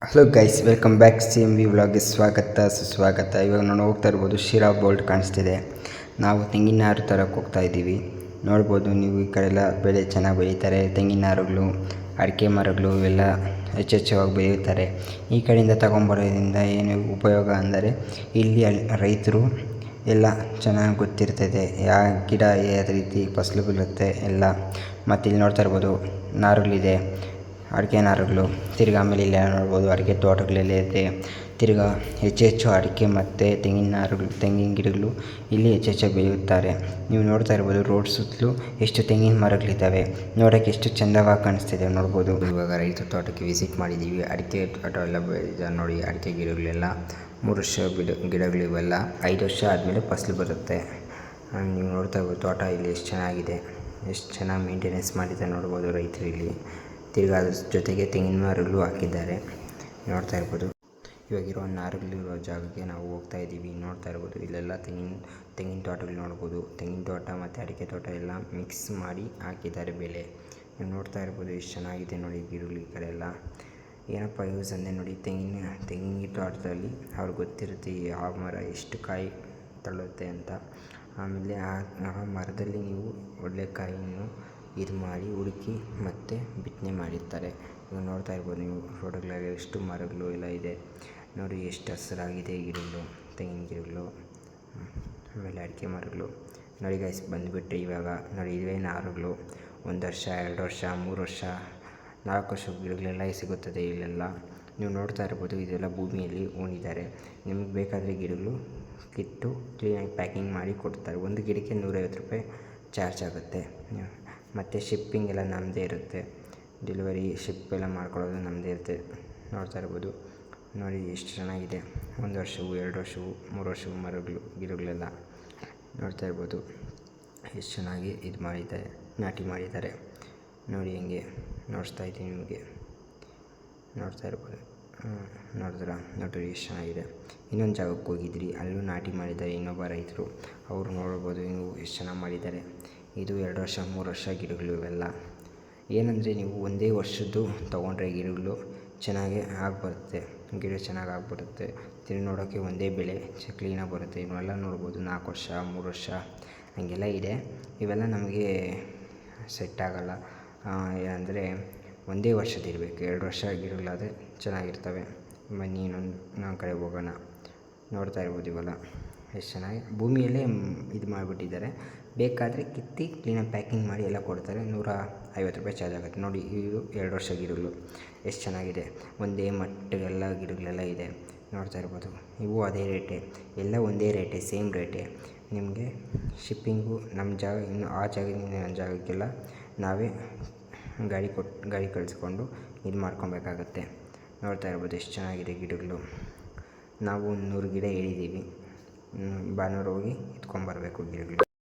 Hello guys, welcome back. CMV ವ್ಲಾಗ್ಗೆ ಸ್ವಾಗತ ಸುಸ್ವಾಗತ. ಇವಾಗ ನಾನು ಹೋಗ್ತಾ ಇರ್ಬೋದು, ಶಿರಾ ಬೋಲ್ಟ್ ಕಾಣಿಸ್ತಿದೆ. ನಾವು ತೆಂಗಿನ ನಾರು ತರಕ್ಕೆ ಹೋಗ್ತಾ ಇದ್ದೀವಿ. ನೋಡ್ಬೋದು ನೀವು, ಈ ಕಡೆ ಎಲ್ಲ ಬೆಳೆ ಚೆನ್ನಾಗಿ ಬೆಳೀತಾರೆ. ತೆಂಗಿನ ನಾರುಗಳು, ಅಡಿಕೆ ಮರಗಳು ಇವೆಲ್ಲ ಹೆಚ್ಚೆಚ್ಚವಾಗಿ ಬೆಳೆಯುತ್ತಾರೆ. ಈ ಕಡೆಯಿಂದ ತಗೊಂಬರೋದ್ರಿಂದ ಏನು ಉಪಯೋಗ ಅಂದರೆ, ಇಲ್ಲಿ ರೈತರು ಎಲ್ಲ ಚೆನ್ನಾಗಿ ಗೊತ್ತಿರ್ತದೆ, ಯಾವ ಗಿಡ ಯಾವ ರೀತಿ ಫಸಲು ಬೀಳುತ್ತೆ ಎಲ್ಲ. ಮತ್ತು ಇಲ್ಲಿ ನೋಡ್ತಾ ಇರ್ಬೋದು ನಾರುಗಳಿದೆ, ಅಡಿಕೆ ನಾರುಗಳು. ತಿರ್ಗಿ ಆಮೇಲೆ ಇಲ್ಲ ನೋಡ್ಬೋದು ಅಡಿಕೆ ತೋಟಗಳೆಲ್ಲ ಇದೆ. ತಿರ್ಗಿ ಹೆಚ್ಚು ಅಡಿಕೆ ಮತ್ತು ತೆಂಗಿನ ಗಿಡಗಳು ಇಲ್ಲಿ ಹೆಚ್ಚೆಚ್ಚಾಗಿ ಬೆಳೆಯುತ್ತಾರೆ. ನೀವು ನೋಡ್ತಾ ಇರ್ಬೋದು ರೋಡ್ ಸುತ್ತಲೂ ಎಷ್ಟು ತೆಂಗಿನ ಮರಗಳಿದ್ದಾವೆ. ನೋಡೋಕ್ಕೆ ಎಷ್ಟು ಚೆಂದವಾಗಿ ಕಾಣಿಸ್ತಿದೆ ನೋಡ್ಬೋದು. ಇವಾಗ ರೈತ ತೋಟಕ್ಕೆ ವಿಸಿಟ್ ಮಾಡಿದ್ದೀವಿ. ಅಡಿಕೆ ತೋಟ ಎಲ್ಲ ಬೆಳೆದಿದ್ದಾರೆ ನೋಡಿ. ಅಡಿಕೆ ಗಿಡಗಳೆಲ್ಲ 3 ವರ್ಷ ಗಿಡಗಳು ಇವೆಲ್ಲ 5 ವರ್ಷ ಆದಮೇಲೆ ಫಸಲು ಬರುತ್ತೆ. ನೀವು ನೋಡ್ತಾ ಇರ್ಬೋದು ತೋಟ ಇಲ್ಲಿ ಎಷ್ಟು ಚೆನ್ನಾಗಿದೆ, ಎಷ್ಟು ಚೆನ್ನಾಗಿ ಮೇಂಟೆನೆನ್ಸ್ ಮಾಡಿದ್ದಾರೆ ನೋಡ್ಬೋದು ರೈತರು ಇಲ್ಲಿ. ತಿರ್ಗಿ ಅದ್ರ ಜೊತೆಗೆ ತೆಂಗಿನ ಮರಗಳು ಹಾಕಿದ್ದಾರೆ, ನೋಡ್ತಾ ಇರ್ಬೋದು. ಇವಾಗಿರೋ ನಾರುಗಳಿರೋ ಜಾಗಕ್ಕೆ ನಾವು ಹೋಗ್ತಾ ಇದ್ದೀವಿ. ನೋಡ್ತಾ ಇರ್ಬೋದು ಇಲ್ಲೆಲ್ಲ ತೆಂಗಿನ ತೋಟಗಳು ನೋಡ್ಬೋದು. ತೆಂಗಿನ ತೋಟ ಮತ್ತು ಅಡಿಕೆ ತೋಟ ಎಲ್ಲ ಮಿಕ್ಸ್ ಮಾಡಿ ಹಾಕಿದ್ದಾರೆ ಬೆಳೆ. ನೀವು ನೋಡ್ತಾ ಇರ್ಬೋದು ಎಷ್ಟು ಚೆನ್ನಾಗಿದೆ ನೋಡಿ ಗಿಡಗಳು. ಈ ಕಡೆ ಎಲ್ಲ ಏನಪ್ಪ ಯೂಸ್ ಅಂದರೆ ನೋಡಿ, ತೆಂಗಿನ ತೋಟದಲ್ಲಿ ಅವ್ರಿಗೆ ಗೊತ್ತಿರುತ್ತೆ ಯಾವ ಮರ ಎಷ್ಟು ಕಾಯಿ ತಳ್ಳುತ್ತೆ ಅಂತ. ಆಮೇಲೆ ಆ ಮರದಲ್ಲಿ ನೀವು ಒಳ್ಳೆ ಕಾಯಿಯನ್ನು ಇದು ಮಾಡಿ ಹುಡುಕಿ ಮತ್ತು ಬಿತ್ತನೆ ಮಾಡಿರ್ತಾರೆ. ಇವಾಗ ನೋಡ್ತಾ ಇರ್ಬೋದು ನೀವು ರೋಡ್ಗಳಲ್ಲಿ ಎಷ್ಟು ಮರಗಳು ಎಲ್ಲ ಇದೆ ನೋಡಿ, ಎಷ್ಟು ಹಸಿರಾಗಿದೆ ಗಿಡಗಳು, ತೆಂಗಿನ ಗಿಡಗಳು, ಆಮೇಲೆ ಅಡಿಕೆ ಮರಗಳು ನೋಡಿ. ಗೈಸ್ ಬಂದುಬಿಟ್ಟು ಇವಾಗ ನೋಡಿ, ಇವೇ ನಾರುಗಳು 1 ವರ್ಷ 2 ವರ್ಷ 3 ವರ್ಷ 4 ವರ್ಷ ಗಿಡಗಳೆಲ್ಲ ಸಿಗುತ್ತದೆ ಇಲ್ಲೆಲ್ಲ. ನೀವು ನೋಡ್ತಾ ಇರ್ಬೋದು ಇದೆಲ್ಲ ಭೂಮಿಯಲ್ಲಿ ಹೂಣಿದ್ದಾರೆ. ನಿಮಗೆ ಬೇಕಾದರೆ ಗಿಡಗಳು ಕಿತ್ತು ಕ್ಲೀನಾಗಿ ಪ್ಯಾಕಿಂಗ್ ಮಾಡಿ ಕೊಡ್ತಾರೆ. ಒಂದು ಗಿಡಕ್ಕೆ 150 ರೂಪಾಯಿ ಚಾರ್ಜ್ ಆಗುತ್ತೆ. ಮತ್ತು ಶಿಪ್ಪಿಂಗ್ ಎಲ್ಲ ನಮ್ಮದೇ ಇರುತ್ತೆ. ಡೆಲಿವರಿ ಶಿಪ್ ಎಲ್ಲ ಮಾಡ್ಕೊಳ್ಳೋದು ನಮ್ಮದೇ ಇರುತ್ತೆ. ನೋಡ್ತಾ ಇರ್ಬೋದು ನೋಡಿ ಎಷ್ಟು ಚೆನ್ನಾಗಿದೆ. 1 ವರ್ಷವು 2 ವರ್ಷವು 3 ವರ್ಷವು ಮರಗಳು ಗಿಡಗಳೆಲ್ಲ ನೋಡ್ತಾ ಇರ್ಬೋದು ಎಷ್ಟು ಚೆನ್ನಾಗಿ ಇದು ಮಾಡಿದ್ದಾರೆ, ನಾಟಿ ಮಾಡಿದ್ದಾರೆ ನೋಡಿ. ಹೆಂಗೆ ನೋಡಿಸ್ತಾ ಇದ್ದೀನಿ ನಿಮಗೆ, ನೋಡ್ತಾ ಇರ್ಬೋದು. ನೋಡ್ರಿ ಎಷ್ಟು ಚೆನ್ನಾಗಿದೆ. ಇನ್ನೊಂದು ಜಾಗಕ್ಕೆ ಹೋಗಿದ್ರಿ, ಅಲ್ಲೂ ನಾಟಿ ಮಾಡಿದ್ದಾರೆ ಇನ್ನೊಬ್ಬ ರೈತರು. ಅವರು ನೋಡ್ಬೋದು ನೀವು ಎಷ್ಟು ಚೆನ್ನಾಗಿ ಮಾಡಿದ್ದಾರೆ. ಇದು 2 ವರ್ಷ 3 ವರ್ಷ ಗಿಡಗಳು ಇವೆಲ್ಲ. ಏನಂದರೆ ನೀವು ಒಂದೇ ವರ್ಷದ್ದು ತೊಗೊಂಡ್ರೆ ಗಿಡಗಳು ಚೆನ್ನಾಗಿ ಆಗಿಬರುತ್ತೆ. ಗಿಡ ಚೆನ್ನಾಗಿ ಆಗಿಬರುತ್ತೆ. ತಿರ್ಗಿ ನೋಡೋಕ್ಕೆ ಒಂದೇ ಬೆಳೆ ಕ್ಲೀನಾಗಿ ಬರುತ್ತೆ. ಇವೆಲ್ಲ ನೋಡ್ಬೋದು 4 ವರ್ಷ 3 ವರ್ಷ ಹಂಗೆಲ್ಲ ಇದೆ. ಇವೆಲ್ಲ ನಮಗೆ ಸೆಟ್ ಆಗೋಲ್ಲ. ಏನಂದರೆ ಒಂದೇ ವರ್ಷದಿರಬೇಕು. 2 ವರ್ಷ ಗಿಡಗಳಾದರೆ ಚೆನ್ನಾಗಿರ್ತವೆ. ಬನ್ನಿ ಇನ್ನೊಂದು ಕಡೆ ಹೋಗೋಣ. ನೋಡ್ತಾ ಇರ್ಬೋದು ಇವೆಲ್ಲ ಎಷ್ಟು ಚೆನ್ನಾಗಿ ಭೂಮಿಯಲ್ಲೇ ಇದು ಮಾಡಿಬಿಟ್ಟಿದ್ದಾರೆ. ಬೇಕಾದರೆ ಕಿತ್ತಿ ಕ್ಲೀನಾಗಿ ಪ್ಯಾಕಿಂಗ್ ಮಾಡಿ ಎಲ್ಲ ಕೊಡ್ತಾರೆ. 150 ರೂಪಾಯಿ ಚಾರ್ಜ್ ಆಗುತ್ತೆ ನೋಡಿ. ಇವು 2 ವರ್ಷ ಗಿಡಗಳು ಎಷ್ಟು ಚೆನ್ನಾಗಿದೆ. ಒಂದೇ ಮಟ್ಟಗೆಲ್ಲ ಗಿಡಗಳೆಲ್ಲ ಇದೆ ನೋಡ್ತಾ ಇರ್ಬೋದು. ಇವು ಅದೇ ರೇಟೇ, ಎಲ್ಲ ಒಂದೇ ರೇಟೇ, ಸೇಮ್ ರೇಟೇ. ನಿಮಗೆ ಶಿಪ್ಪಿಂಗು ನಮ್ಮ ಜಾಗ ಇನ್ನು ಆ ಜಾಗದಿಂದ ನನ್ನ ಜಾಗಕ್ಕೆಲ್ಲ ನಾವೇ ಗಾಡಿ ಕಳಿಸ್ಕೊಂಡು ಇದು ಮಾಡ್ಕೊಬೇಕಾಗತ್ತೆ. ನೋಡ್ತಾ ಇರ್ಬೋದು ಎಷ್ಟು ಚೆನ್ನಾಗಿದೆ ಗಿಡಗಳು. ನಾವು 100 ಗಿಡ ಹೇಳಿದ್ದೀವಿ. ಭಾನುವಾರ ಹೋಗಿ ಎತ್ಕೊಂಬರಬೇಕು ಗಿಡಗಳು.